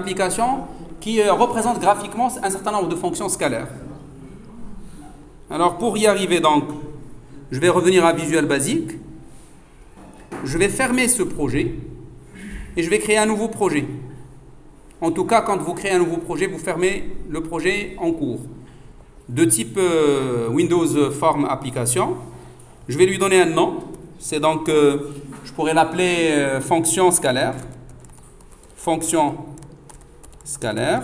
application qui représente graphiquement un certain nombre de fonctions scalaires. Alors pour y arriver donc, je vais revenir à Visual Basic, je vais fermer ce projet et je vais créer un nouveau projet. En tout cas, quand vous créez un nouveau projet, vous fermez le projet en cours. De type Windows Form Application, je vais lui donner un nom, c'est donc, je pourrais l'appeler fonction scalaire. Fonction scalaire.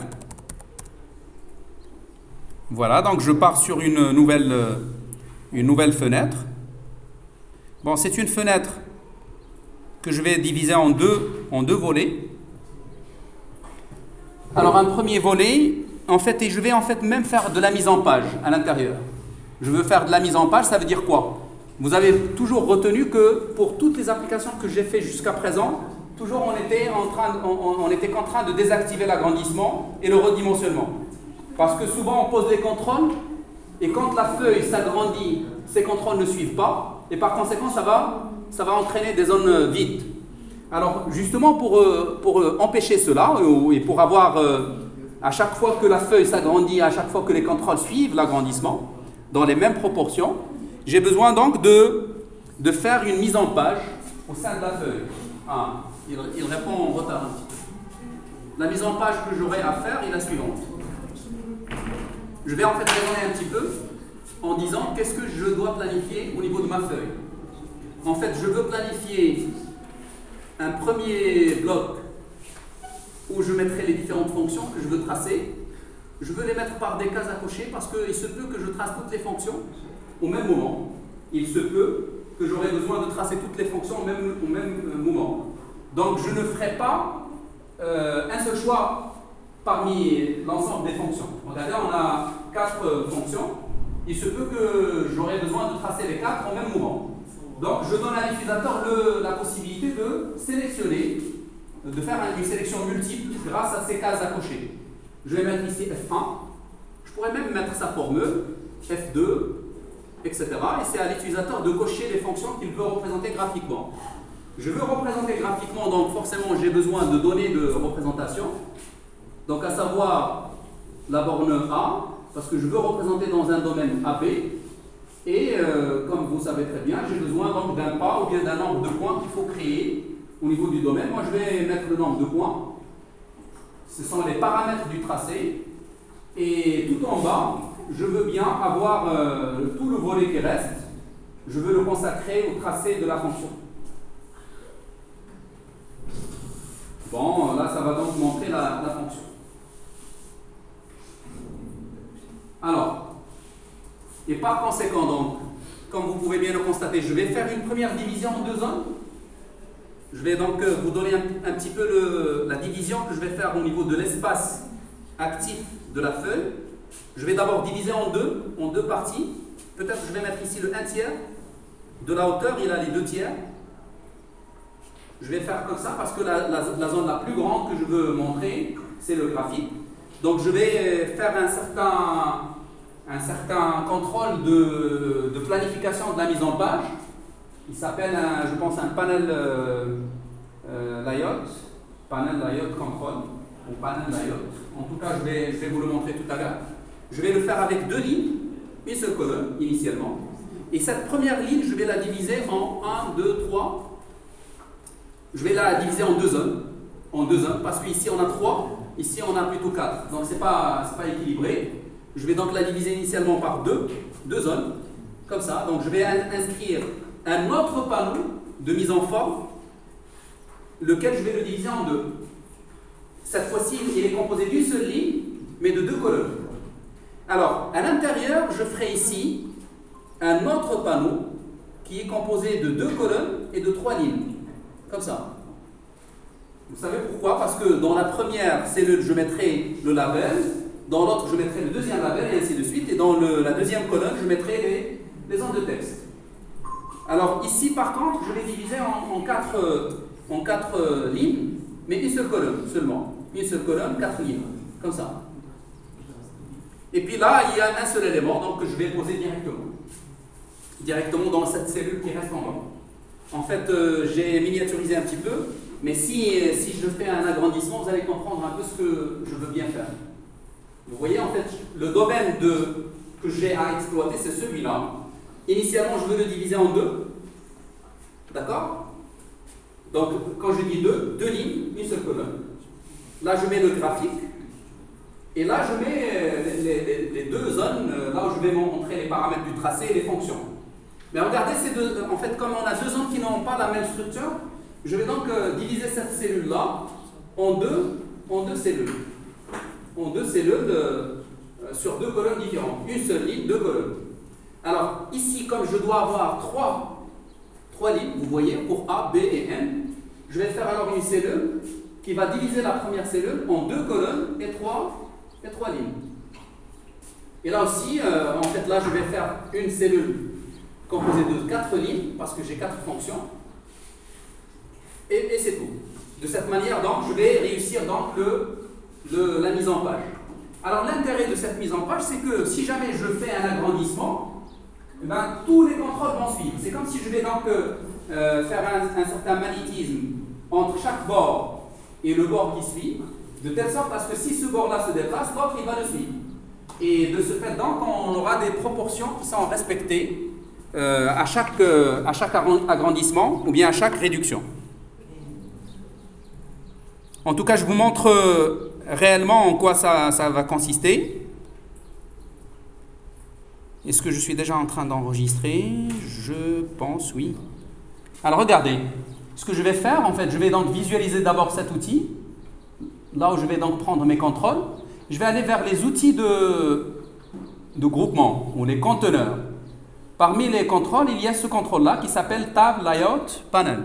Voilà, donc je pars sur une nouvelle fenêtre. Bon, c'est une fenêtre que je vais diviser en deux volets. Alors un premier volet, en fait, et je vais en fait même faire de la mise en page à l'intérieur. Je veux faire de la mise en page, ça veut dire quoi? Vous avez toujours retenu que pour toutes les applications que j'ai fait jusqu'à présent, toujours on était qu'en train de désactiver l'agrandissement et le redimensionnement. Parce que souvent on pose des contrôles et quand la feuille s'agrandit, ces contrôles ne suivent pas et par conséquent ça va entraîner des zones vides. Alors justement pour empêcher cela et pour avoir à chaque fois que la feuille s'agrandit, à chaque fois que les contrôles suivent l'agrandissement dans les mêmes proportions, j'ai besoin donc de faire une mise en page au sein de la feuille. Ah, il répond en retard un petit peu. La mise en page que j'aurai à faire est la suivante. Je vais en fait raisonner un petit peu en disant qu'est-ce que je dois planifier au niveau de ma feuille. En fait, je veux planifier un premier bloc où je mettrai les différentes fonctions que je veux tracer. Je veux les mettre par des cases à cocher parce qu'il se peut que je trace toutes les fonctions au même moment. Il se peut que j'aurai besoin de tracer toutes les fonctions au même moment. Donc je ne ferai pas un seul choix parmi l'ensemble des fonctions. Regardez, on a 4 fonctions. Il se peut que j'aurai besoin de tracer les 4 au même moment. Donc je donne à l'utilisateur la possibilité de sélectionner, de faire une sélection multiple grâce à ces cases à cocher. Je vais mettre ici F1. Je pourrais même mettre sa formule, F2, etc. Et c'est à l'utilisateur de cocher les fonctions qu'il veut représenter graphiquement. Je veux représenter graphiquement, donc forcément j'ai besoin de données de représentation. Donc à savoir la borne A, parce que je veux représenter dans un domaine AB. Et comme vous savez très bien, j'ai besoin donc d'un pas ou bien d'un nombre de points qu'il faut créer au niveau du domaine. Moi je vais mettre le nombre de points. Ce sont les paramètres du tracé. Et tout en bas, je veux bien avoir tout le volet qui reste. Je veux le consacrer au tracé de la fonction. Bon, là, ça va donc montrer la fonction. Alors, et par conséquent, donc, comme vous pouvez bien le constater, je vais faire une première division en 2 zones. Je vais donc vous donner un petit peu la division que je vais faire au niveau de l'espace actif de la feuille. Je vais d'abord diviser en deux parties. Peut-être je vais mettre ici le 1/3 de la hauteur, il a les 2/3. Je vais faire comme ça parce que la zone la plus grande que je veux montrer, c'est le graphique. Donc je vais faire un certain contrôle de planification de la mise en page. Il s'appelle, je pense, un panel layout control, ou panel layout. En tout cas, je vais vous le montrer tout à l'heure. Je vais le faire avec 2 lignes, une seule colonne initialement. Et cette première ligne, je vais la diviser en 1, 2, 3. Je vais la diviser en 2 zones. En 2 zones, parce qu'ici on a 3, ici on a plutôt 4. Donc c'est pas équilibré. Je vais donc la diviser initialement par 2 zones, comme ça. Donc je vais inscrire un autre panneau de mise en forme, lequel je vais le diviser en 2. Cette fois-ci, il est composé d'une seule ligne, mais de 2 colonnes. Alors, à l'intérieur, je ferai ici un autre panneau qui est composé de 2 colonnes et de 3 lignes. Comme ça. Vous savez pourquoi? Parce que dans la première cellule, je mettrai le label, dans l'autre, je mettrai le deuxième label, et ainsi de suite. Et dans la deuxième colonne, je mettrai les zones de texte. Alors ici, par contre, je vais diviser en 4 lignes, mais une seule colonne seulement. Une seule colonne, 4 lignes. Comme ça. Et puis là, il y a un seul élément donc, que je vais poser directement dans cette cellule qui reste en bas. En fait, j'ai miniaturisé un petit peu. Mais si je fais un agrandissement, vous allez comprendre un peu ce que je veux bien faire. Vous voyez, en fait, le domaine que j'ai à exploiter, c'est celui-là. Initialement, je veux le diviser en deux. D'accord? Donc, quand je dis deux lignes, une seule colonne. Là, je mets le graphique. Et là, je mets les deux zones, là où je vais montrer les paramètres du tracé et les fonctions. Mais regardez, en fait, comme on a deux zones qui n'ont pas la même structure, je vais donc diviser cette cellule-là en deux cellules. En deux cellules sur deux colonnes différentes. Une seule ligne, deux colonnes. Alors, ici, comme je dois avoir trois lignes, vous voyez, pour A, B et N, je vais faire alors une cellule qui va diviser la première cellule en deux colonnes et trois lignes. Et là aussi, en fait, là, je vais faire une cellule composée de 4 lignes, parce que j'ai 4 fonctions. Et c'est tout. De cette manière, donc, je vais réussir donc la mise en page. Alors, l'intérêt de cette mise en page, c'est que si jamais je fais un agrandissement, eh ben, tous les contrôles vont suivre. C'est comme si je vais donc faire un certain magnétisme entre chaque bord et le bord qui suit, de telle sorte à ce que si ce bord-là se déplace, l'autre, il va le suivre. Et de ce fait, donc, on aura des proportions qui sont respectées à chaque agrandissement ou bien à chaque réduction. En tout cas, je vous montre réellement en quoi ça va consister. Est-ce que je suis déjà en train d'enregistrer? Je pense, oui. Alors, regardez. Ce que je vais faire, en fait, je vais donc visualiser d'abord cet outil. Là où je vais donc prendre mes contrôles. Je vais aller vers les outils de groupement ou les conteneurs. Parmi les contrôles, il y a ce contrôle-là qui s'appelle Tab Layout Panel.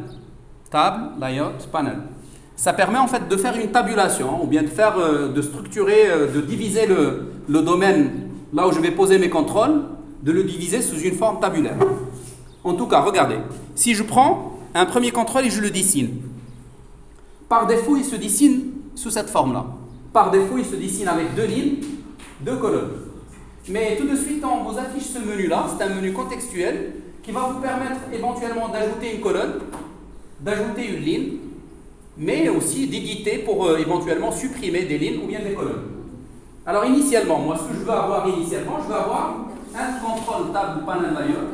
Tab Layout Panel. Ça permet en fait de faire une tabulation ou bien de structurer, de diviser le domaine là où je vais poser mes contrôles, de le diviser sous une forme tabulaire. En tout cas, regardez. Si je prends un premier contrôle et je le dessine, par défaut, il se dessine sous cette forme-là. Par défaut, il se dessine avec deux lignes, deux colonnes. Mais tout de suite, on vous affiche ce menu-là. C'est un menu contextuel qui va vous permettre éventuellement d'ajouter une colonne, d'ajouter une ligne, mais aussi d'éditer pour éventuellement supprimer des lignes ou bien des colonnes. Alors initialement, moi ce que je veux avoir initialement, je veux avoir un contrôle table panel layout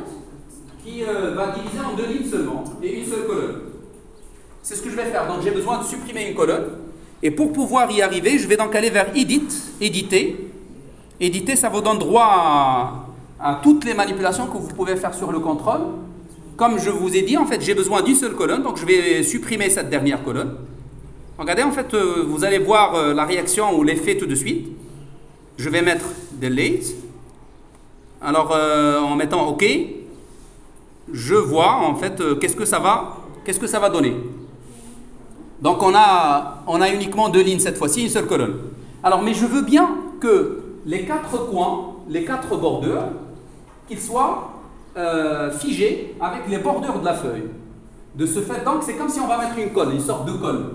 qui va diviser en deux lignes seulement et une seule colonne. C'est ce que je vais faire. Donc j'ai besoin de supprimer une colonne. Et pour pouvoir y arriver, je vais donc aller vers Edit, Éditer. Éditer, ça vous donne droit à toutes les manipulations que vous pouvez faire sur le contrôle. Comme je vous ai dit, en fait, j'ai besoin d'une seule colonne, donc je vais supprimer cette dernière colonne. Regardez, en fait, vous allez voir la réaction ou l'effet tout de suite. Je vais mettre Delete. Alors, en mettant OK, je vois, en fait, qu'est-ce que ça va donner. Donc, on a uniquement deux lignes cette fois-ci, une seule colonne. Alors, mais je veux bien que les quatre coins, les quatre bordures, qu'ils soient figés avec les bordures de la feuille. De ce fait, donc, c'est comme si on va mettre une colle, une sorte de colle,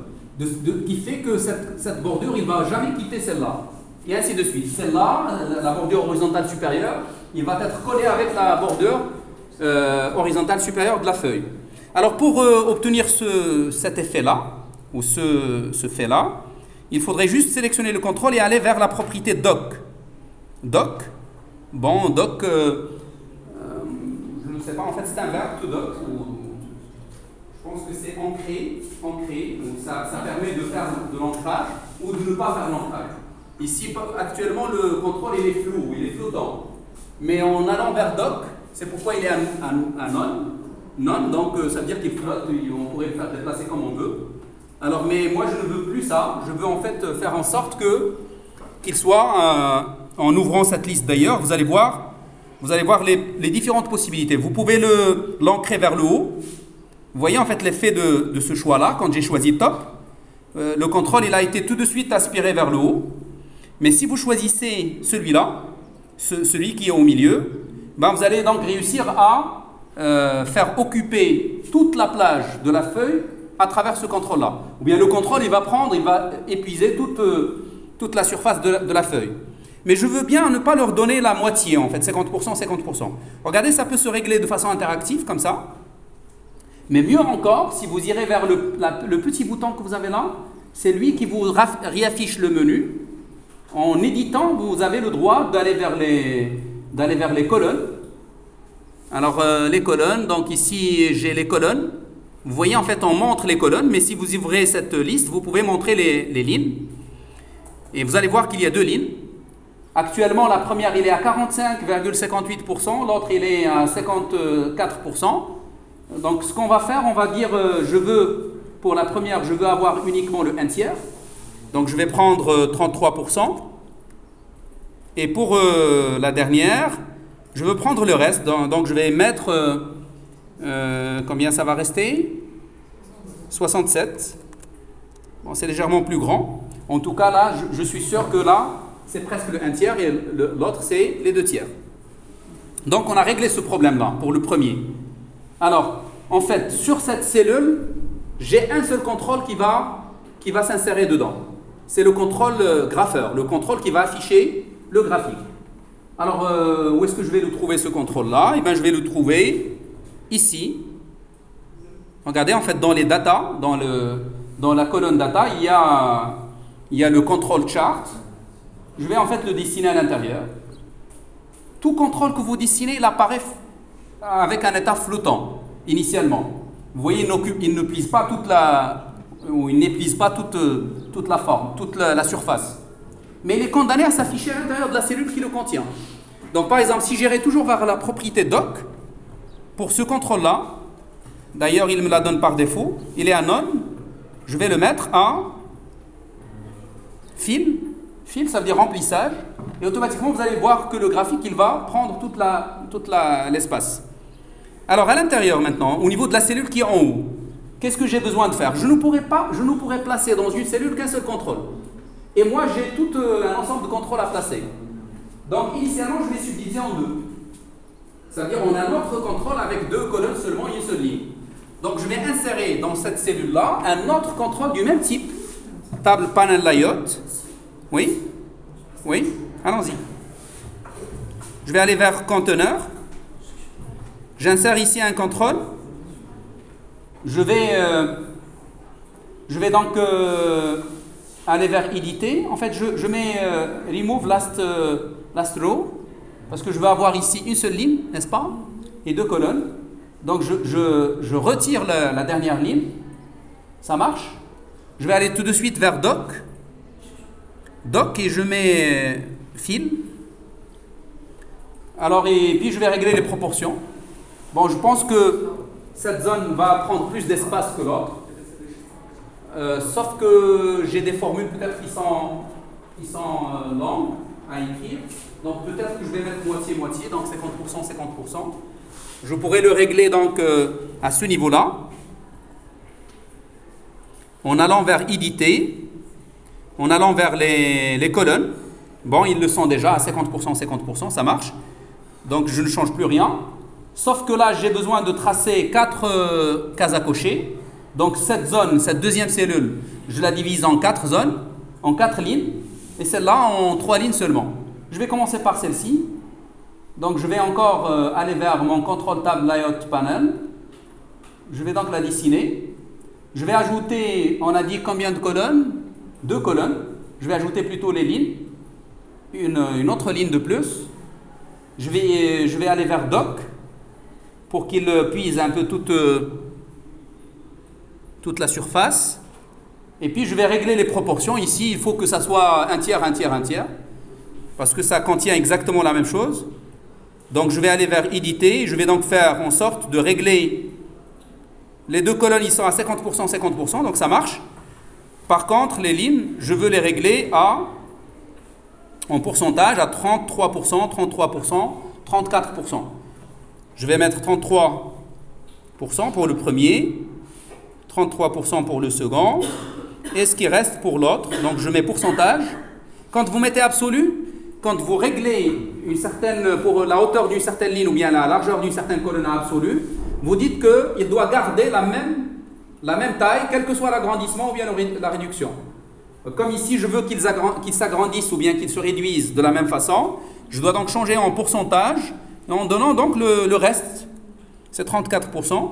qui fait que cette bordure, il ne va jamais quitter celle-là. Et ainsi de suite. Celle-là, la bordure horizontale supérieure, il va être collé avec la bordure horizontale supérieure de la feuille. Alors, pour obtenir cet effet-là, ou ce fait-là, il faudrait juste sélectionner le contrôle et aller vers la propriété Doc. Doc, bon, Doc, je ne sais pas, en fait c'est un verbe, to doc, je pense que c'est ancré, donc ça permet de faire de l'ancrage ou de ne pas faire l'ancrage. Ici, actuellement, le contrôle il est flou, il est flottant. Mais en allant vers Doc, c'est pourquoi il est un non, donc ça veut dire qu'il flotte, on pourrait le faire déplacer comme on veut. Alors, mais moi je ne veux plus ça, je veux en fait faire en sorte qu'il soit, en ouvrant cette liste d'ailleurs, vous allez voir les différentes possibilités. Vous pouvez l'ancrer vers le haut. Vous voyez en fait l'effet de ce choix-là, quand j'ai choisi Top, le contrôle il a été tout de suite aspiré vers le haut. Mais si vous choisissez celui-là, celui qui est au milieu, ben vous allez donc réussir à faire occuper toute la plage de la feuille à travers ce contrôle-là. Ou bien le contrôle, il va épuiser toute la surface de la feuille. Mais je veux bien ne pas leur donner la moitié, en fait, 50%, 50%. Regardez, ça peut se régler de façon interactive, comme ça. Mais mieux encore, si vous irez vers le petit bouton que vous avez là, c'est lui qui vous réaffiche le menu. En éditant, vous avez le droit d'aller vers les colonnes. Alors, les colonnes, donc ici, j'ai les colonnes. Vous voyez, en fait, on montre les colonnes, mais si vous ouvrez cette liste, vous pouvez montrer les lignes. Et vous allez voir qu'il y a deux lignes. Actuellement, la première, il est à 45,58%, l'autre, il est à 54%. Donc, ce qu'on va faire, on va dire, pour la première, je veux avoir uniquement le 1 tiers. Donc, je vais prendre 33%. Et pour la dernière, je veux prendre le reste. Donc, je vais mettre, combien ça va rester? 67. Bon, c'est légèrement plus grand. En tout cas, là, je suis sûr que là, c'est presque le 1 tiers et l'autre, c'est les 2 tiers. Donc, on a réglé ce problème-là pour le premier. Alors, en fait, sur cette cellule, j'ai un seul contrôle qui va s'insérer dedans. C'est le contrôle grapheur, le contrôle qui va afficher le graphique. Alors, où est-ce que je vais le trouver, ce contrôle-là? Eh bien, je vais le trouver ici. Regardez, en fait, dans les data, dans la colonne data, il y a le contrôle chart. Je vais en fait le dessiner à l'intérieur. Tout contrôle que vous dessinez, il apparaît avec un état flottant, initialement. Vous voyez, il n'épuise pas toute la forme, toute la surface. Mais il est condamné à s'afficher à l'intérieur de la cellule qui le contient. Donc par exemple, si j'irai toujours vers la propriété doc, pour ce contrôle-là, d'ailleurs il me la donne par défaut, il est à none, je vais le mettre à fill, ça veut dire remplissage, et automatiquement vous allez voir que le graphique il va prendre toute l'espace. Alors à l'intérieur maintenant, au niveau de la cellule qui est en haut, qu'est-ce que j'ai besoin de faire? Je ne pourrais placer dans une cellule qu'un seul contrôle. Et moi j'ai tout un ensemble de contrôles à placer. Donc initialement je vais subdiviser en deux. Ça veut dire on a un autre contrôle avec deux colonnes seulement et une seule ligne. Donc je vais insérer dans cette cellule-là un autre contrôle du même type. Table panel layout. Oui? Oui? Allons-y. Je vais aller vers conteneur. J'insère ici un contrôle. Je vais donc aller vers éditer. En fait, je mets remove last row parce que je veux avoir ici une seule ligne, n'est-ce pas? Et deux colonnes. Donc je retire la dernière ligne. Ça marche. Je vais aller tout de suite vers doc. Doc et je mets fill. Alors, et puis je vais régler les proportions. Bon, je pense que cette zone va prendre plus d'espace que l'autre. Sauf que j'ai des formules peut-être qui sont longues à écrire. Donc peut-être que je vais mettre moitié-moitié, donc 50%, 50%. Je pourrais le régler donc à ce niveau-là. En allant vers éditer, en allant vers les colonnes. Bon, ils le sont déjà à 50%, 50%, ça marche. Donc je ne change plus rien. Sauf que là, j'ai besoin de tracer 4 cases à cocher. Donc cette zone, cette deuxième cellule, je la divise en 4 zones, en 4 lignes. Et celle-là en 3 lignes seulement. Je vais commencer par celle-ci. Donc je vais encore aller vers mon control tab layout panel. Je vais donc la dessiner. Je vais ajouter, on a dit combien de colonnes? 2 colonnes. Je vais ajouter plutôt les lignes. Une autre ligne de plus. Je vais aller vers doc pour qu'il puise un peu toute la surface. Et puis je vais régler les proportions. Ici, il faut que ça soit 1 tiers, 1 tiers, 1 tiers. Parce que ça contient exactement la même chose. Donc je vais aller vers éditer. Je vais donc faire en sorte de régler les 2 colonnes, ils sont à 50%, 50%, donc ça marche. Par contre, les lignes, je veux les régler en pourcentage à 33%, 33%, 34%. Je vais mettre 33% pour le premier, 33% pour le second, et ce qui reste pour l'autre. Donc je mets pourcentage. Quand vous mettez absolu, quand vous réglez pour la hauteur d'une certaine ligne ou bien la largeur d'une certaine colonne à absolu, vous dites qu'il doit garder la même taille, quel que soit l'agrandissement ou bien la réduction. Comme ici, je veux qu'ils s'agrandissent ou bien qu'ils se réduisent de la même façon, je dois donc changer en pourcentage, en donnant donc le reste, c'est 34%.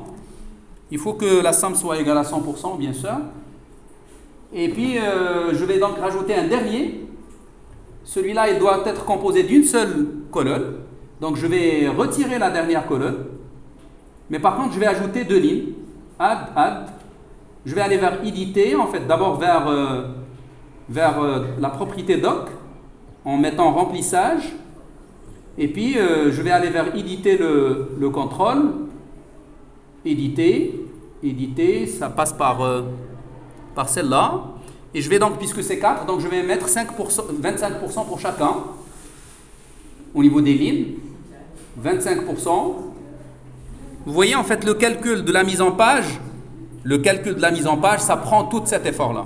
Il faut que la somme soit égale à 100%, bien sûr. Et puis, je vais donc rajouter un dernier. Celui-là, il doit être composé d'une seule colonne. Donc, je vais retirer la dernière colonne. Mais par contre, je vais ajouter deux lignes. Add. Je vais aller vers éditer, en fait, d'abord vers la propriété doc, en mettant remplissage. Et puis, je vais aller vers éditer le contrôle. Éditer, ça passe par celle-là. Et je vais donc, puisque c'est 4, donc je vais mettre 25% pour chacun. Au niveau des lignes. 25%. Vous voyez, en fait, le calcul de la mise en page, ça prend tout cet effort-là.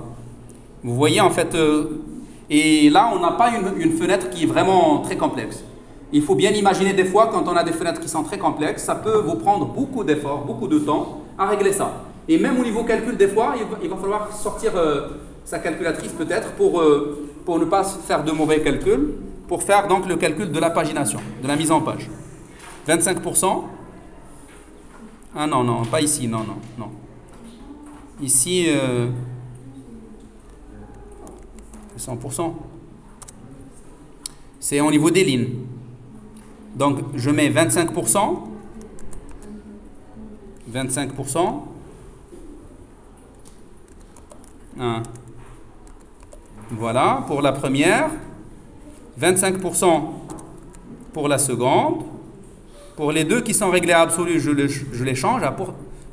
Vous voyez, en fait, et là, on n'a pas une fenêtre qui est vraiment très complexe. Il faut bien imaginer des fois, quand on a des fenêtres qui sont très complexes, ça peut vous prendre beaucoup d'efforts, beaucoup de temps à régler ça. Et même au niveau calcul, des fois, il va falloir sortir sa calculatrice peut-être pour ne pas faire de mauvais calculs, pour faire donc le calcul de la pagination, de la mise en page. 25%. Ah non, pas ici, non. Ici, 100%. C'est au niveau des lignes. Donc, je mets 25%. 25%. Voilà, pour la première. 25% pour la seconde. Pour les deux qui sont réglés à absolu, je les change à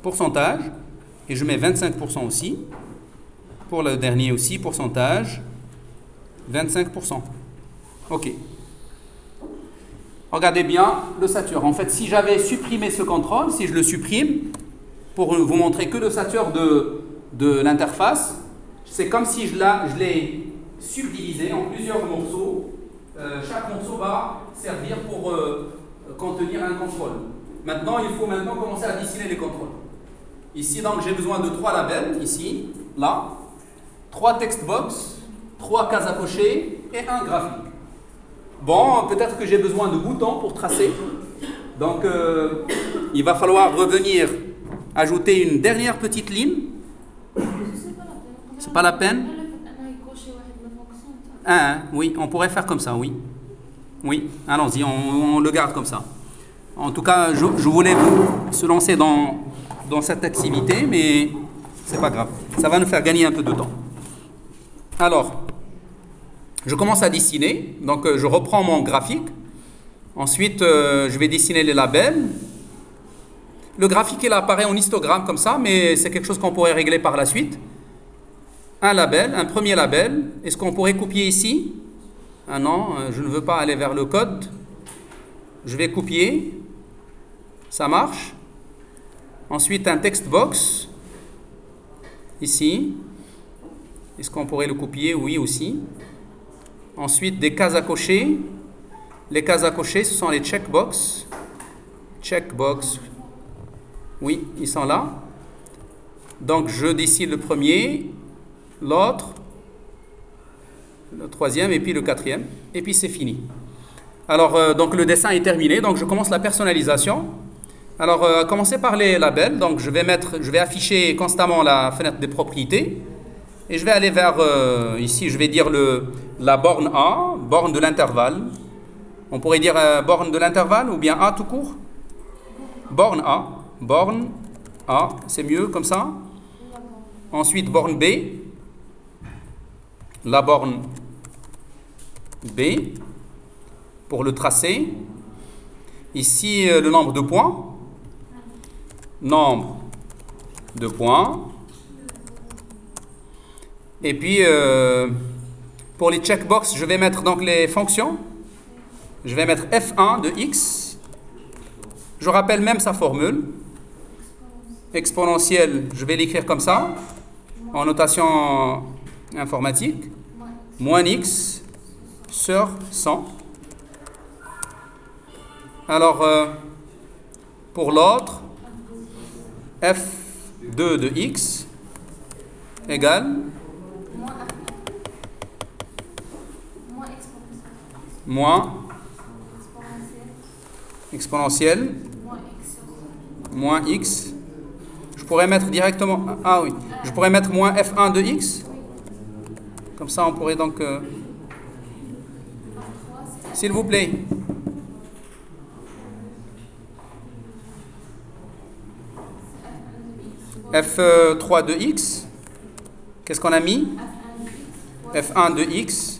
pourcentage. Et je mets 25% aussi. Pour le dernier aussi, pourcentage. 25%. OK. Regardez bien l'ossature. En fait, si j'avais supprimé ce contrôle, si je le supprime, pour vous montrer que l'ossature de l'interface, c'est comme si je l'ai subdivisé en plusieurs morceaux. Chaque morceau va servir pour contenir un contrôle. Maintenant, il faut commencer à dessiner les contrôles. Ici, donc, j'ai besoin de 3 labels, ici, là, 3 textbox, 3 cases à cocher et un graphique. Bon, peut-être que j'ai besoin de boutons pour tracer. Donc, il va falloir revenir ajouter une dernière petite ligne. C'est pas la peine. Oui, on pourrait faire comme ça, oui. Oui, allons-y, on le garde comme ça. En tout cas, je voulais se lancer dans cette activité, mais c'est pas grave. Ça va nous faire gagner un peu de temps. Alors, je commence à dessiner. Donc, je reprends mon graphique. Ensuite, je vais dessiner les labels. Le graphique, il apparaît en histogramme comme ça, mais c'est quelque chose qu'on pourrait régler par la suite. Un premier label. Est-ce qu'on pourrait copier ici? Ah non, je ne veux pas aller vers le code. Je vais copier. Ça marche. Ensuite, un text box. Ici. Est-ce qu'on pourrait le copier? Oui, aussi. Ensuite, des cases à cocher. Les cases à cocher, ce sont les checkbox. Checkbox. Oui, ils sont là. Donc, je dessine le premier, l'autre, le troisième et puis le quatrième. Et puis, c'est fini. Alors, donc le dessin est terminé. Donc, je commence la personnalisation. Alors, commencer par les labels. Donc, je vais afficher constamment la fenêtre des propriétés. Et je vais aller vers, ici, je vais dire la borne A, borne de l'intervalle. On pourrait dire borne de l'intervalle ou bien A tout court. Borne A, c'est mieux comme ça. Ensuite, borne B. La borne B pour le tracé. Ici, le nombre de points. Nombre de points. Et puis, pour les checkbox, je vais mettre donc les fonctions. Je vais mettre f1 de x. Je rappelle même sa formule. Exponentielle, je vais l'écrire comme ça, en notation informatique. Moins x sur 100. Alors, pour l'autre, f2 de x égale moins exponentielle moins x. Je pourrais mettre directement... Ah oui, je pourrais mettre moins f1 de x. Comme ça, on pourrait donc... S'il vous plaît. F3 de x. Qu'est-ce qu'on a mis? F1 de x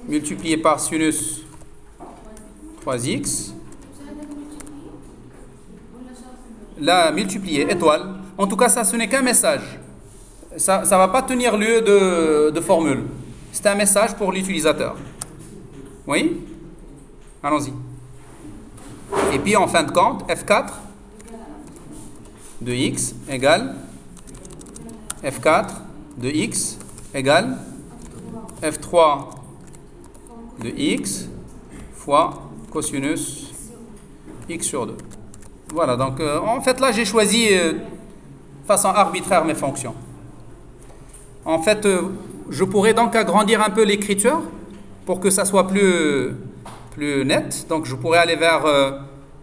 multiplié par sinus 3x. Là, multiplié, étoile. En tout cas, ça, ce n'est qu'un message. Ça ne va pas tenir lieu de formule. C'est un message pour l'utilisateur. Oui? Allons-y. Et puis, en fin de compte, F4 de x égale F4 de x égale F3 de x fois cosinus x sur 2. Voilà, donc en fait là j'ai choisi de façon arbitraire mes fonctions. En fait, je pourrais donc agrandir un peu l'écriture pour que ça soit plus net. Donc je pourrais aller vers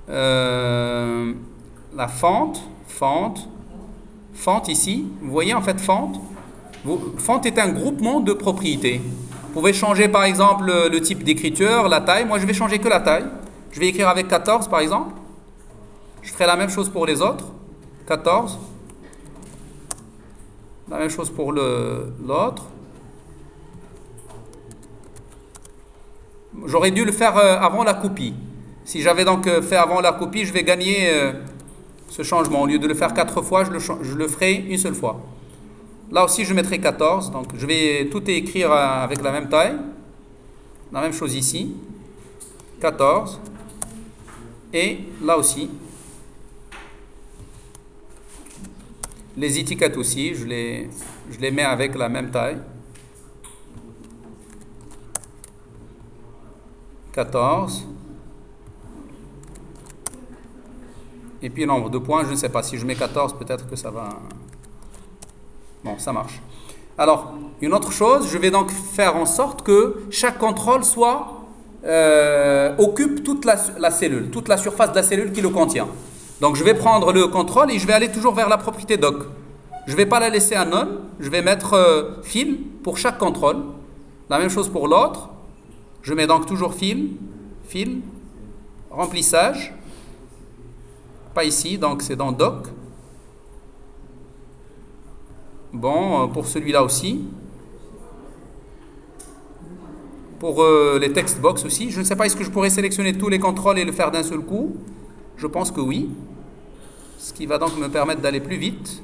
la fente ici. Vous voyez en fait fente est un groupement de propriétés. Vous pouvez changer par exemple le type d'écriture, la taille. Moi je vais changer que la taille. Je vais écrire avec 14 par exemple. Je ferai la même chose pour les autres. 14. La même chose pour l'autre. J'aurais dû le faire avant la copie. Si j'avais donc fait avant la copie, je vais gagner ce changement. Au lieu de le faire 4 fois, je le ferai une seule fois. Là aussi, je mettrai 14. Donc, je vais tout écrire avec la même taille. La même chose ici. 14. Et là aussi. Les étiquettes aussi, je les mets avec la même taille. 14. Et puis nombre de points, je ne sais pas. Si je mets 14, peut-être que ça va... Bon, ça marche. Alors, une autre chose, je vais donc faire en sorte que chaque contrôle occupe toute la cellule, toute la surface de la cellule qui le contient. Donc, je vais prendre le contrôle et je vais aller toujours vers la propriété doc. Je ne vais pas la laisser à none, je vais mettre fil pour chaque contrôle. La même chose pour l'autre. Je mets donc toujours fil, remplissage. Pas ici, donc c'est dans doc. Bon, pour celui-là aussi. Pour les textbox aussi. Je ne sais pas, est-ce que je pourrais sélectionner tous les contrôles et le faire d'un seul coup? Je pense que oui. Ce qui va donc me permettre d'aller plus vite.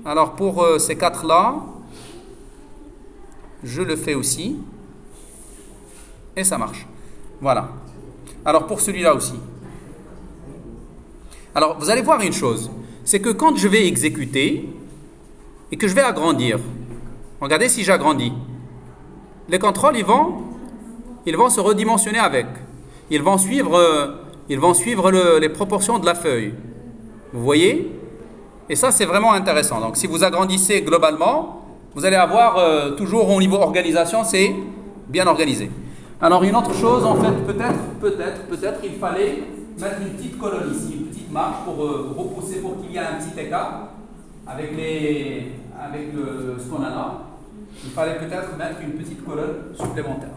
Alors pour ces 4-là, je le fais aussi. Et ça marche. Voilà. Alors pour celui-là aussi. Alors vous allez voir une chose. C'est que quand je vais exécuter et que je vais agrandir, regardez si j'agrandis. Les contrôles, ils vont se redimensionner avec. Ils vont suivre les proportions de la feuille. Vous voyez? Et ça, c'est vraiment intéressant. Donc, si vous agrandissez globalement, vous allez avoir toujours au niveau organisation, c'est bien organisé. Alors, une autre chose, en fait, peut-être, il fallait mettre une petite colonne ici, une petite marche pour repousser, pour qu'il y ait un petit écart avec ce qu'on a là. Il fallait peut-être mettre une petite colonne supplémentaire.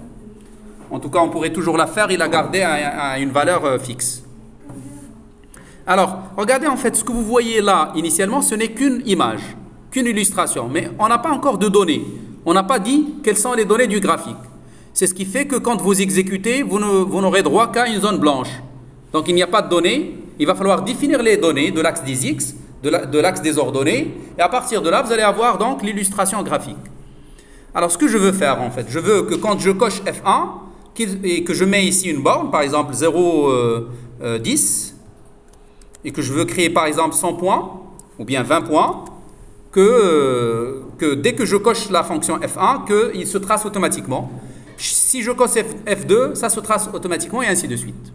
En tout cas, on pourrait toujours la faire et la garder à une valeur fixe. Alors, regardez en fait, ce que vous voyez là, initialement, ce n'est qu'une image, qu'une illustration. Mais on n'a pas encore de données. On n'a pas dit quelles sont les données du graphique. C'est ce qui fait que quand vous exécutez, vous n'aurez droit qu'à une zone blanche. Donc, il n'y a pas de données. Il va falloir définir les données de l'axe des X, de l'axe des ordonnées. Et à partir de là, vous allez avoir donc l'illustration graphique. Alors, ce que je veux faire, en fait, je veux que quand je coche F1, et que je mets ici une borne, par exemple 0,10, et que je veux créer par exemple 100 points, ou bien 20 points, que dès que je coche la fonction F1, qu'il se trace automatiquement. Si je coche F2, ça se trace automatiquement, et ainsi de suite.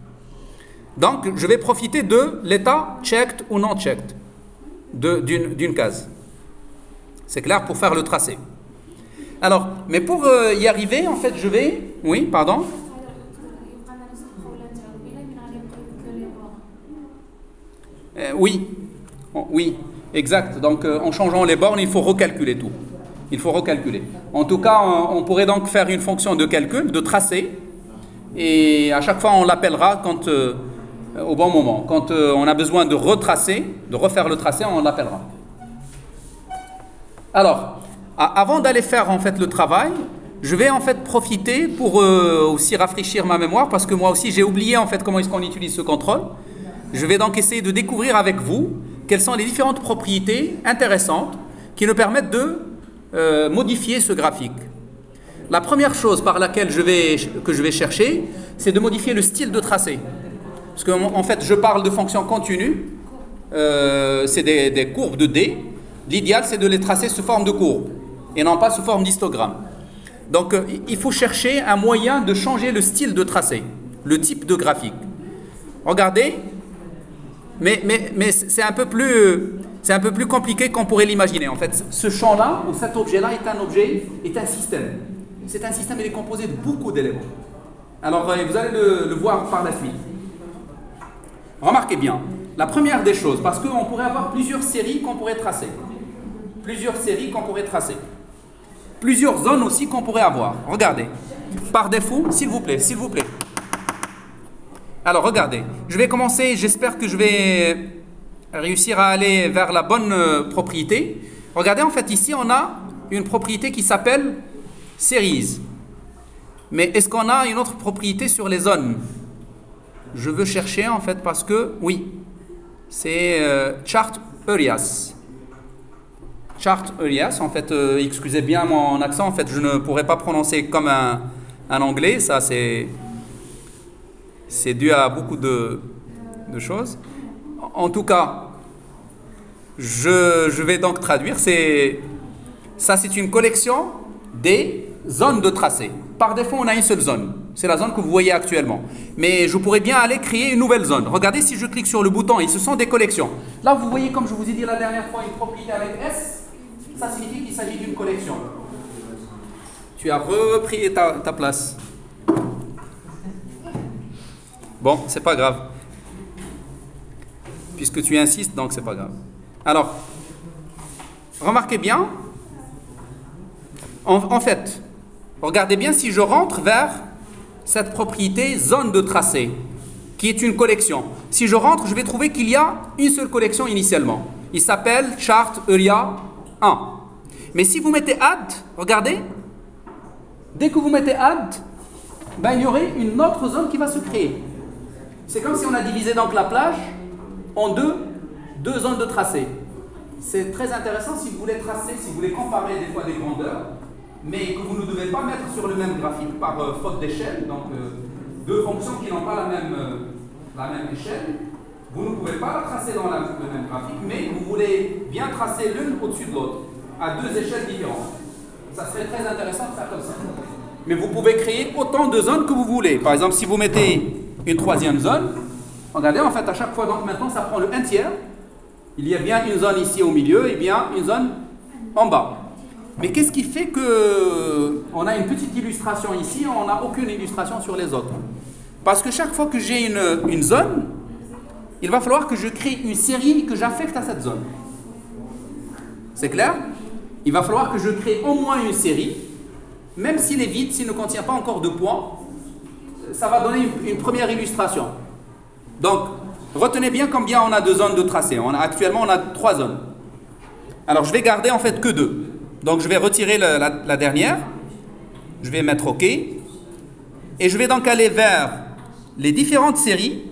Donc, je vais profiter de l'état checked ou non checked d'une case. C'est clair pour faire le tracé. Alors, mais pour y arriver, en fait, je vais... Oui, pardon. Oui, oui. Exact. Donc, en changeant les bornes, il faut recalculer tout. Il faut recalculer. En tout cas, on pourrait donc faire une fonction de calcul, de tracé, et à chaque fois, on l'appellera quand, au bon moment. Quand on a besoin de retracer, de refaire le tracé, on l'appellera. Alors, avant d'aller faire en fait le travail, je vais en fait profiter pour aussi rafraîchir ma mémoire, parce que moi aussi, j'ai oublié en fait comment est-ce qu'on utilise ce contrôle. Je vais donc essayer de découvrir avec vous quelles sont les différentes propriétés intéressantes qui nous permettent de modifier ce graphique. La première chose par laquelle que je vais chercher, c'est de modifier le style de tracé. Parce qu'en fait, je parle de fonctions continues, c'est des courbes de D. L'idéal, c'est de les tracer sous forme de courbe et non pas sous forme d'histogramme. Donc, il faut chercher un moyen de changer le style de tracé, le type de graphique. Regardez, mais c'est un peu plus compliqué qu'on pourrait l'imaginer. En fait, ce champ-là, ou cet objet-là, est un système. C'est un système, il est composé de beaucoup d'éléments. Alors, vous allez le voir par la suite. Remarquez bien, la première des choses, parce qu'on pourrait avoir plusieurs séries qu'on pourrait tracer. Plusieurs zones aussi qu'on pourrait avoir. Regardez, par défaut, s'il vous plaît. Alors, regardez, je vais commencer, j'espère que je vais réussir à aller vers la bonne propriété. Regardez, en fait, ici, on a une propriété qui s'appelle series. Mais est-ce qu'on a une autre propriété sur les zones? Je veux chercher, en fait, parce que, oui, c'est chart areas. Chart areas, en fait, excusez bien mon accent, en fait, je ne pourrais pas prononcer comme un anglais, ça c'est dû à beaucoup de choses. En tout cas, je vais donc traduire, ça c'est une collection des zones de tracé. Par défaut, on a une seule zone, c'est la zone que vous voyez actuellement. Mais je pourrais bien aller créer une nouvelle zone. Regardez, si je clique sur le bouton, et ce sont des collections. Là, vous voyez, comme je vous ai dit la dernière fois, une propriété avec S. Ça signifie qu'il s'agit d'une collection. Tu as repris ta place. Bon, c'est pas grave. Puisque tu insistes, donc c'est pas grave. Alors, remarquez bien. En fait, regardez bien si je rentre vers cette propriété zone de tracé, qui est une collection. Si je rentre, je vais trouver qu'il y a une seule collection initialement. Il s'appelle chart area 1. Mais si vous mettez add, regardez, dès que vous mettez add, ben, il y aurait une autre zone qui va se créer. C'est comme si on a divisé donc la plage en deux zones de tracé. C'est très intéressant si vous voulez tracer, si vous voulez comparer des fois des grandeurs, mais que vous ne devez pas mettre sur le même graphique par faute d'échelle, donc deux fonctions qui n'ont pas la même échelle. Vous ne pouvez pas la tracer dans le même graphique, mais vous voulez bien tracer l'une au-dessus de l'autre, à deux échelles différentes. Ça serait très intéressant de faire comme ça. Mais vous pouvez créer autant de zones que vous voulez. Par exemple, si vous mettez une troisième zone, regardez, en fait, à chaque fois, donc maintenant, ça prend le 1/3. Il y a bien une zone ici au milieu et bien une zone en bas. Mais qu'est-ce qui fait qu'on a une petite illustration ici, on n'a aucune illustration sur les autres? Parce que chaque fois que j'ai une zone, il va falloir que je crée une série que j'affecte à cette zone. C'est clair? Il va falloir que je crée au moins une série, même s'il est vide, s'il ne contient pas encore de points, ça va donner une première illustration. Donc, retenez bien combien on a de zones de tracé. Actuellement, on a 3 zones. Alors, je vais garder en fait que 2. Donc, je vais retirer la dernière. Je vais mettre OK. Et je vais donc aller vers les différentes séries.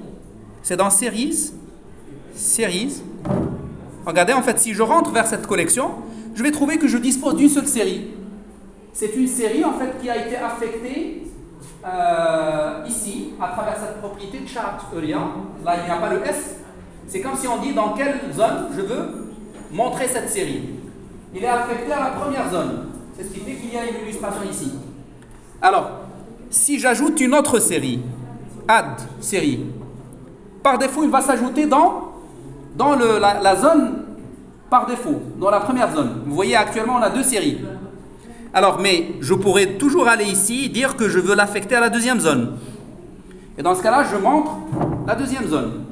C'est dans Series. Regardez, en fait, si je rentre vers cette collection, je vais trouver que je dispose d'une seule série. C'est une série, en fait, qui a été affectée ici, à travers cette propriété de chart area. Là, il n'y a pas le S. C'est comme si on dit dans quelle zone je veux montrer cette série. Il est affecté à la première zone. C'est ce qui fait qu'il y a une illustration ici. Alors, si j'ajoute une autre série, add série, par défaut, il va s'ajouter dans la zone par défaut, dans la première zone. Vous voyez, actuellement, on a 2 séries. Alors, mais je pourrais toujours aller ici et dire que je veux l'affecter à la deuxième zone. Et dans ce cas-là, je montre la deuxième zone.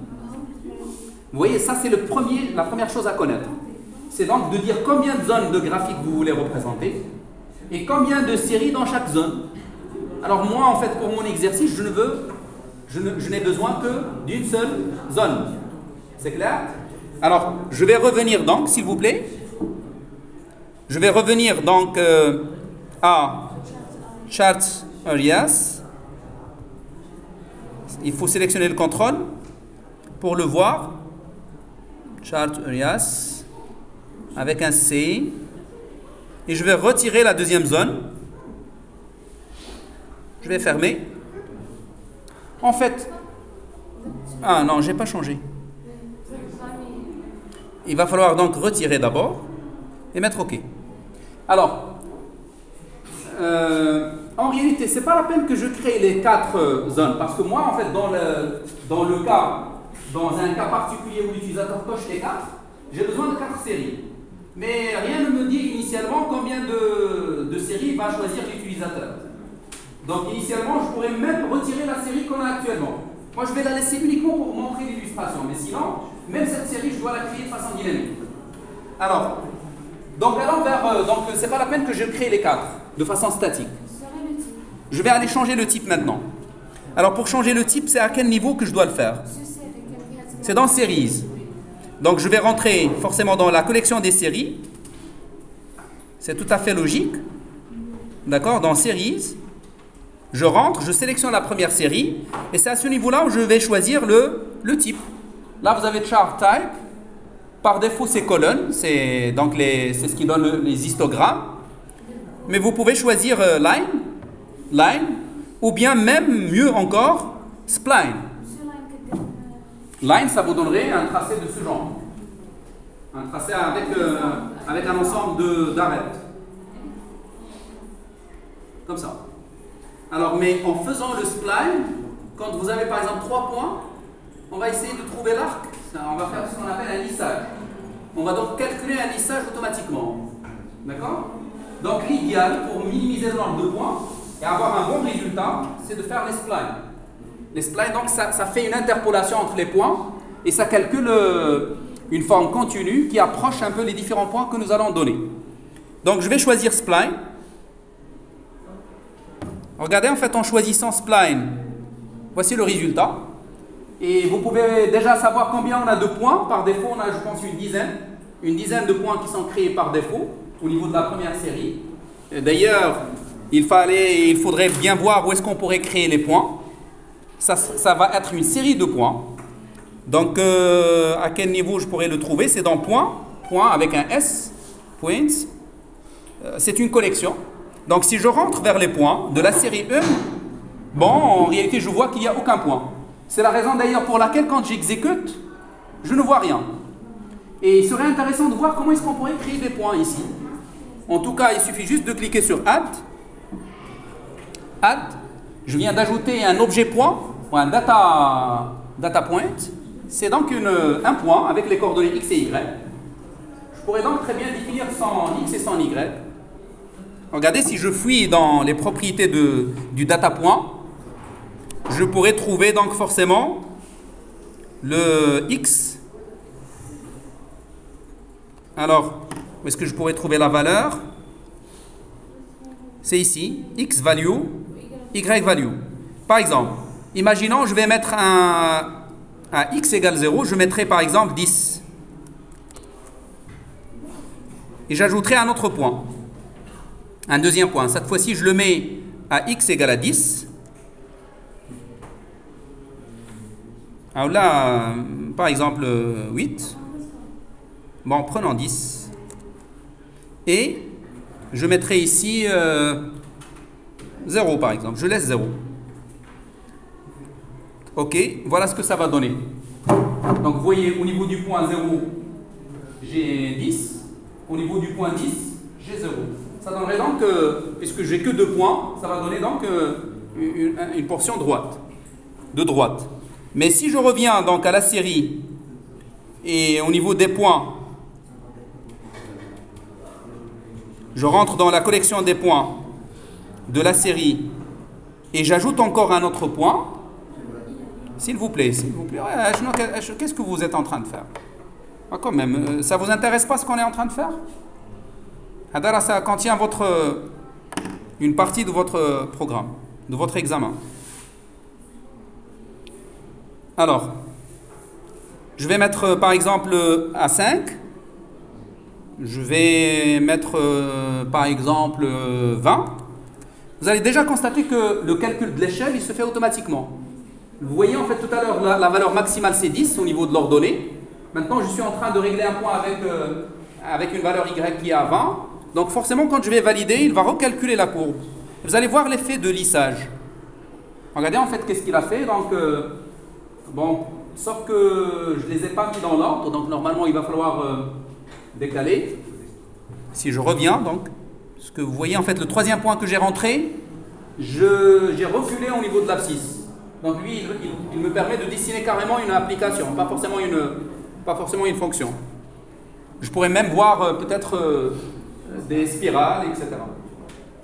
Vous voyez, ça c'est la première chose à connaître. c'est donc de dire combien de zones de graphique vous voulez représenter et combien de séries dans chaque zone. Alors moi, en fait, pour mon exercice, je n'ai besoin que d'une seule zone. C'est clair? Alors, je vais revenir donc, s'il vous plaît. Je vais revenir donc à Chart Areas. Il faut sélectionner le contrôle pour le voir. Chart Areas avec un C. Et je vais retirer la deuxième zone. Je vais fermer. En fait, ah non, j'ai pas changé. Il va falloir donc retirer d'abord et mettre OK. Alors, en réalité, c'est pas la peine que je crée les 4 zones parce que moi, en fait, dans un cas particulier où l'utilisateur coche les 4, j'ai besoin de 4 séries. Mais rien ne me dit initialement combien de séries va choisir l'utilisateur. Donc initialement, je pourrais même retirer la série qu'on a actuellement. Moi, je vais la laisser uniquement pour montrer l'illustration. Mais sinon, même cette série, je dois la créer de façon dynamique. Alors, donc allons vers... donc, c'est pas la peine que je crée les 4 de façon statique. Je vais aller changer le type maintenant. Alors, pour changer le type, c'est à quel niveau que je dois le faire? C'est dans Series. Donc, je vais rentrer forcément dans la collection des séries. C'est tout à fait logique. D'accord? Dans Series. Je rentre, je sélectionne la première série et c'est à ce niveau-là où je vais choisir le type. Là, vous avez Chart Type. Par défaut, c'est colonne, c'est ce qui donne les histogrammes. Mais vous pouvez choisir line, ou bien même mieux encore, spline. Line, ça vous donnerait un tracé de ce genre. Un tracé avec un ensemble d'arêtes. Comme ça. Alors, mais en faisant le spline, quand vous avez par exemple 3 points, on va essayer de trouver l'arc. On va faire ce qu'on appelle un lissage. On va donc calculer un lissage automatiquement. D'accord? Donc l'idéal pour minimiser le nombre de points et avoir un bon résultat, c'est de faire les splines. Les splines, donc ça fait une interpolation entre les points et ça calcule une forme continue qui approche un peu les différents points que nous allons donner. Donc je vais choisir spline. Regardez, en fait, en choisissant spline, voici le résultat. Et vous pouvez déjà savoir combien on a de points. Par défaut, on a, je pense, une dizaine de points qui sont créés par défaut au niveau de la première série. D'ailleurs, il faudrait bien voir où est-ce qu'on pourrait créer les points. Ça va être une série de points. Donc, à quel niveau je pourrais le trouver? C'est dans point avec un S, points. C'est une collection. Donc, si je rentre vers les points de la série 1, bon, en réalité, je vois qu'il n'y a aucun point. C'est la raison d'ailleurs pour laquelle, quand j'exécute, je ne vois rien. Et il serait intéressant de voir comment est-ce qu'on pourrait créer des points ici. En tout cas, il suffit juste de cliquer sur Add. Add. Je viens d'ajouter un objet point, ou un data point. C'est donc un point avec les coordonnées X et Y. Je pourrais donc très bien définir sans X et sans Y. Regardez, si je fouille dans les propriétés du data point, je pourrais trouver donc forcément le X. Alors, où est-ce que je pourrais trouver la valeur? C'est ici, X value, Y value. Par exemple, imaginons, je vais mettre à X égale 0, je mettrai par exemple 10. Et j'ajouterai un autre point. Un deuxième point. Cette fois-ci, je le mets à X égale à 10. Alors là, par exemple, 8. Bon, prenons 10. Et je mettrai ici 0, par exemple. Je laisse 0. OK, voilà ce que ça va donner. Donc, vous voyez, au niveau du point 0, j'ai 10. Au niveau du point 10, j'ai 0. Ça donnerait donc, puisque j'ai que 2 points, ça va donner donc une portion de droite. Mais si je reviens donc à la série et au niveau des points, je rentre dans la collection des points de la série et j'ajoute encore un autre point, s'il vous plaît, qu'est-ce que vous êtes en train de faire? Ah, quand même, ça vous intéresse pas ce qu'on est en train de faire? Hadara, ça contient une partie de votre programme, de votre examen. Alors, je vais mettre par exemple à 5. Je vais mettre par exemple 20. Vous allez déjà constater que le calcul de l'échelle, il se fait automatiquement. Vous voyez en fait tout à l'heure, la valeur maximale c'est 10 au niveau de l'ordonnée. Maintenant, je suis en train de régler un point avec une valeur y qui est à 20. Donc forcément, quand je vais valider, il va recalculer la courbe. Vous allez voir l'effet de lissage. Regardez en fait qu'est-ce qu'il a fait. Donc, bon, sauf que je ne les ai pas mis dans l'ordre. Donc normalement, il va falloir décaler. Si je reviens, donc, ce que vous voyez en fait, le troisième point que j'ai rentré, j'ai reculé au niveau de l'abscisse. Donc lui, il me permet de dessiner carrément une application, pas forcément une fonction. Je pourrais même voir peut-être des spirales, etc.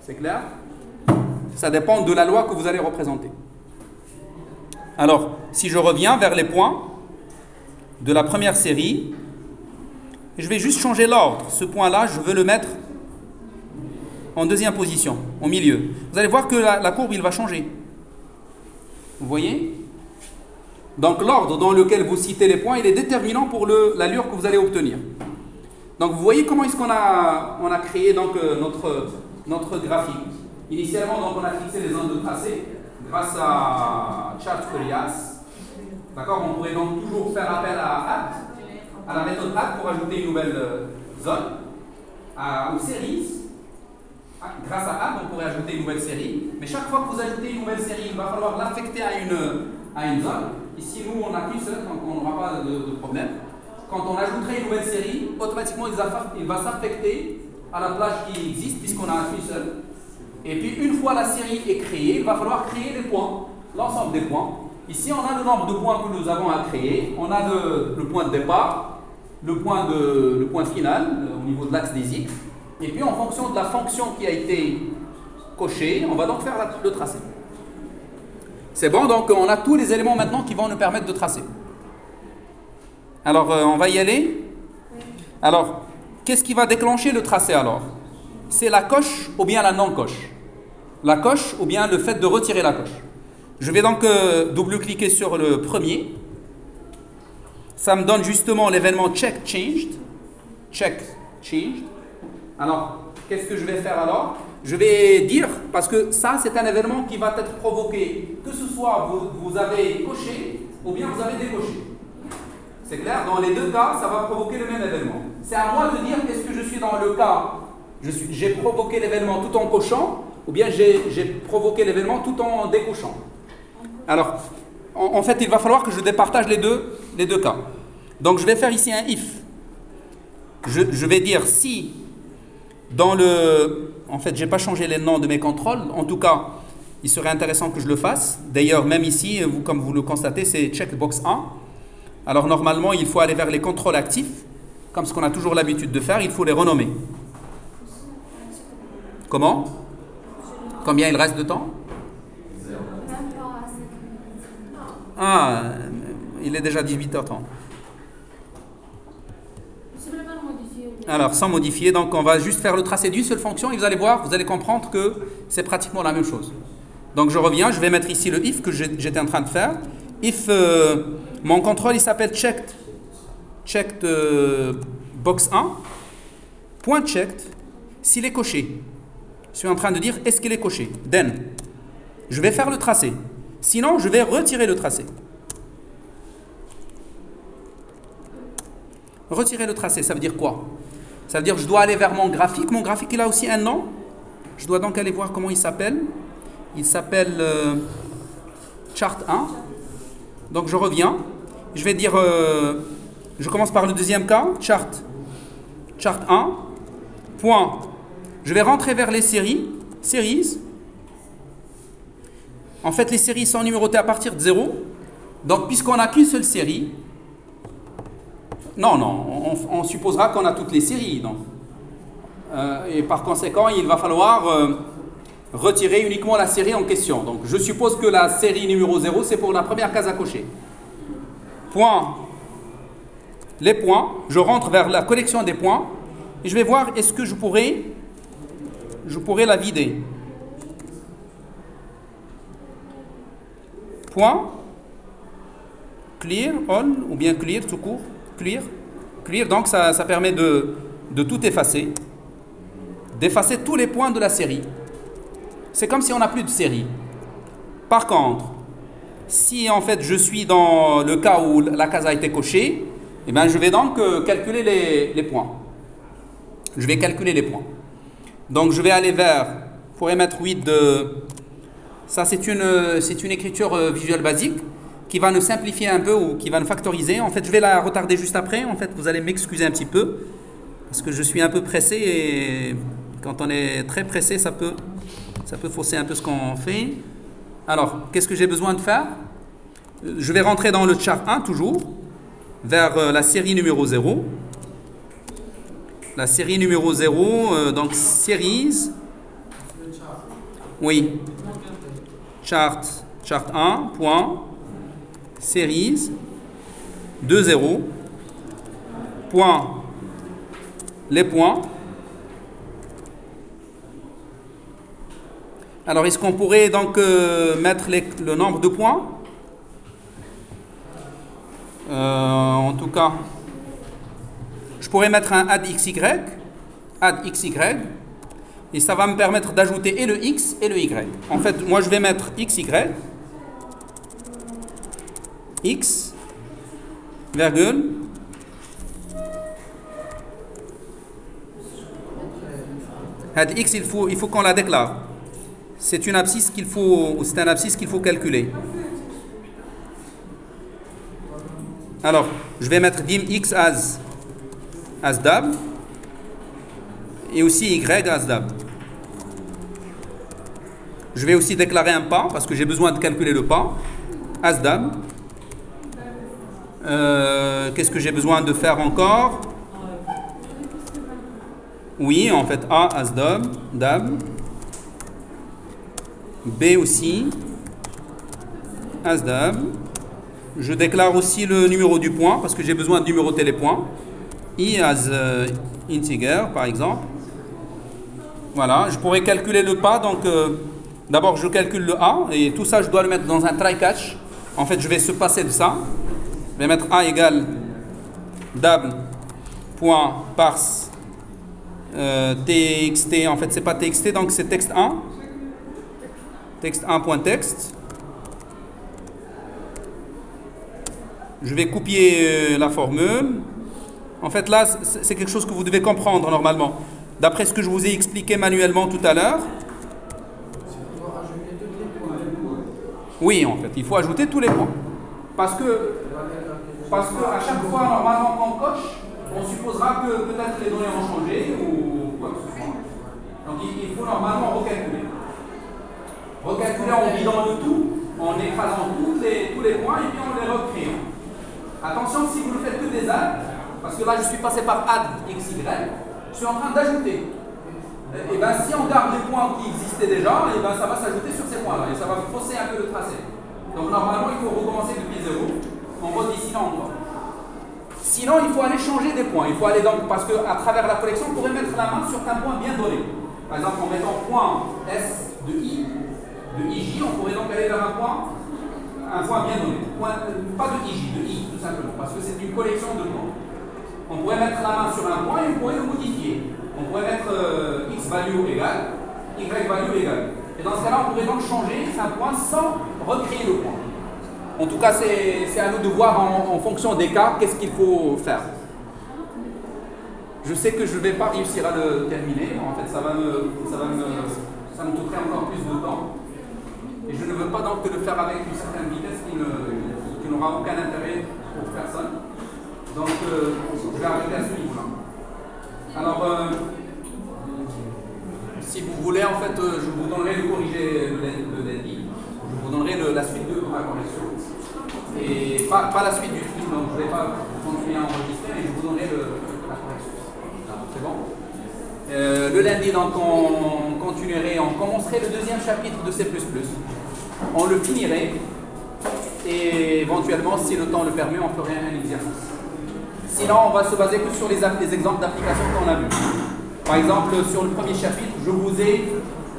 C'est clair? Ça dépend de la loi que vous allez représenter. Alors, si je reviens vers les points de la première série, je vais juste changer l'ordre. Ce point-là, je veux le mettre en deuxième position, au milieu. Vous allez voir que la courbe, il va changer. Vous voyez? Donc l'ordre dans lequel vous citez les points, il est déterminant pour l'allure que vous allez obtenir. Donc vous voyez comment est-ce qu'on a créé donc, notre graphique. Initialement, donc, on a fixé les zones de tracé grâce à Chart-Curias. D'accord? On pourrait donc toujours faire appel à la méthode add pour ajouter une nouvelle zone, aux séries. Grâce à add, on pourrait ajouter une nouvelle série. Mais chaque fois que vous ajoutez une nouvelle série, il va falloir l'affecter à une zone. Ici, nous, on n'a qu'une seule, donc on n'aura pas de problème. Quand on ajouterait une nouvelle série, automatiquement, il va s'affecter à la plage qui existe, puisqu'on n'a qu'une seule. Et puis, une fois la série est créée, il va falloir créer les points, l'ensemble des points. Ici, on a le nombre de points que nous avons à créer. On a le point de départ, le point final, au niveau de l'axe des X. Et puis, en fonction de la fonction qui a été cochée, on va donc faire le tracé. C'est bon, donc on a tous les éléments maintenant qui vont nous permettre de tracer. Alors, on va y aller. Alors, qu'est-ce qui va déclencher le tracé alors? C'est la coche ou bien la non-coche? La coche ou bien le fait de retirer la coche. Je vais donc double-cliquer sur le premier. Ça me donne justement l'événement check changed. Check changed. Alors, qu'est-ce que je vais faire alors? Je vais dire, parce que ça, c'est un événement qui va être provoqué, que ce soit vous avez coché ou bien vous avez décoché. C'est clair? Dans les deux cas, ça va provoquer le même événement. C'est à moi de dire est-ce que je suis dans le cas, j'ai provoqué l'événement tout en cochant, ou bien j'ai provoqué l'événement tout en décochant. Alors, en fait, il va falloir que je départage les deux cas. Donc, je vais faire ici un if. Je vais dire si dans le... En fait, je n'ai pas changé les noms de mes contrôles. En tout cas, il serait intéressant que je le fasse. D'ailleurs, même ici, comme vous le constatez, c'est checkbox 1. Alors, normalement, il faut aller vers les contrôles actifs. Comme ce qu'on a toujours l'habitude de faire, il faut les renommer. Comment? Combien il reste de temps? Ah, il est déjà 18h30. Alors, sans modifier, donc on va juste faire le tracé d'une seule fonction et vous allez voir, vous allez comprendre que c'est pratiquement la même chose. Donc je reviens, je vais mettre ici le if que j'étais en train de faire. If, mon contrôle il s'appelle checked box 1, point checked, s'il est coché. Je suis en train de dire est-ce qu'il est coché. Then, je vais faire le tracé. Sinon, je vais retirer le tracé. Retirer le tracé, ça veut dire quoi? Ça veut dire que je dois aller vers mon graphique. Mon graphique, il a aussi un nom. Je dois donc aller voir comment il s'appelle. Il s'appelle Chart 1. Donc, je reviens. Je vais dire... je commence par le deuxième cas. Chart 1. Point. Je vais rentrer vers les séries. Series. En fait, les séries sont numérotées à partir de 0. Donc, puisqu'on n'a qu'une seule série... Non, on supposera qu'on a toutes les séries. Donc. Et par conséquent, il va falloir retirer uniquement la série en question. Donc, je suppose que la série numéro 0, c'est pour la première case à cocher. Point les points, je rentre vers la collection des points et je vais voir est-ce que je pourrais la vider. Point, clear, all, ou bien clear tout court, clear, donc ça permet de tout effacer, d'effacer tous les points de la série. C'est comme si on n'a plus de série. Par contre, si en fait je suis dans le cas où la case a été cochée, eh bien, je vais donc calculer les points. Je vais calculer les points. Donc je vais aller vers, je pourrais mettre 8 de... Ça c'est une écriture visuelle basique qui va nous simplifier un peu ou qui va nous factoriser. En fait, je vais la retarder juste après. En fait, vous allez m'excuser un petit peu parce que je suis un peu pressé et quand on est très pressé, ça peut fausser un peu ce qu'on fait. Alors, qu'est-ce que j'ai besoin de faire? Je vais rentrer dans le char 1 toujours, vers la série numéro 0. La série numéro 0, donc series. Oui. Chart 1, point, series, 2, 0, point, les points. Alors, est-ce qu'on pourrait donc mettre le nombre de points? En tout cas, je pourrais mettre un add xy, et ça va me permettre d'ajouter et le x et le y. En fait, moi je vais mettre xy, x, virgule, add x, il faut qu'on la déclare. C'est une abscisse c'est un abscisse qu'il faut calculer. Alors, je vais mettre dim x as dab et aussi y as dab. Je vais aussi déclarer un pas parce que j'ai besoin de calculer le pas. As dab. Qu'est-ce que j'ai besoin de faire encore? Oui, en fait, A as dab. B aussi as dab. Je déclare aussi le numéro du point parce que j'ai besoin de numéroter les points. I as integer par exemple. Voilà, je pourrais calculer le pas. Donc d'abord je calcule le A et tout ça je dois le mettre dans un try catch. En fait je vais se passer de ça. Je vais mettre A égale dab point parse txt. En fait c'est pas txt donc c'est texte 1. Texte 1.text. Je vais copier la formule. En fait, là, c'est quelque chose que vous devez comprendre normalement. D'après ce que je vous ai expliqué manuellement tout à l'heure. Oui, en fait, il faut ajouter tous les points. Parce que à chaque fois, normalement, qu'on coche, on supposera que peut-être les données ont changé ou quoi que ce soit. Donc, il faut normalement recalculer. Recalculer en vidant le tout, en écrasant tous les points et puis en les recréant. Attention, si vous ne faites que des adds, parce que là je suis passé par add xy, je suis en train d'ajouter. Et bien si on garde les points qui existaient déjà, et ben ça va s'ajouter sur ces points-là et ça va fausser un peu le tracé. Donc normalement il faut recommencer depuis 0 en redessinant encore. Sinon il faut aller changer des points. Il faut aller donc, parce qu'à travers la collection, on pourrait mettre la main sur un point bien donné. Par exemple en mettant point S de I, de IJ, on pourrait donc aller vers un point bien donné. Pas de IJ, de I tout simplement, parce que c'est une collection de points. On pourrait mettre la main sur un point et on pourrait le modifier. On pourrait mettre x value égale, y value égale. Et dans ce cas-là, on pourrait donc changer un point sans recréer le point. En tout cas, c'est à nous de voir en fonction des cas qu'est-ce qu'il faut faire. Je sais que je ne vais pas réussir à le terminer. En fait, ça me coûterait encore plus de temps. Et je ne veux pas donc le faire avec une certaine vitesse qui n'aura aucun intérêt pour personne. Donc, je vais arrêter à ce niveau-là. Alors, si vous voulez, en fait, je vous donnerai le corrigé le lundi. Je vous donnerai la suite de la correction. Et pas la suite du film, donc je ne vais pas continuer à enregistrer, mais je vous donnerai la correction. C'est bon? Le lundi, donc, on commencerait le deuxième chapitre de C++. On le finirait et éventuellement, si le temps le permet, on ferait un exercice. Sinon, on va se baser que sur les exemples d'applications qu'on a vus. Par exemple, sur le premier chapitre, je vous ai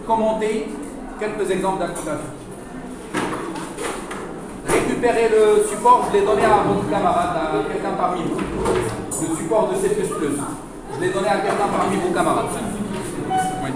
commenté quelques exemples d'applications. Récupérez le support, je l'ai donné à votre camarade, à quelqu'un parmi vous. Le support de C++. Je l'ai donné à quelqu'un parmi vos camarades. Oui.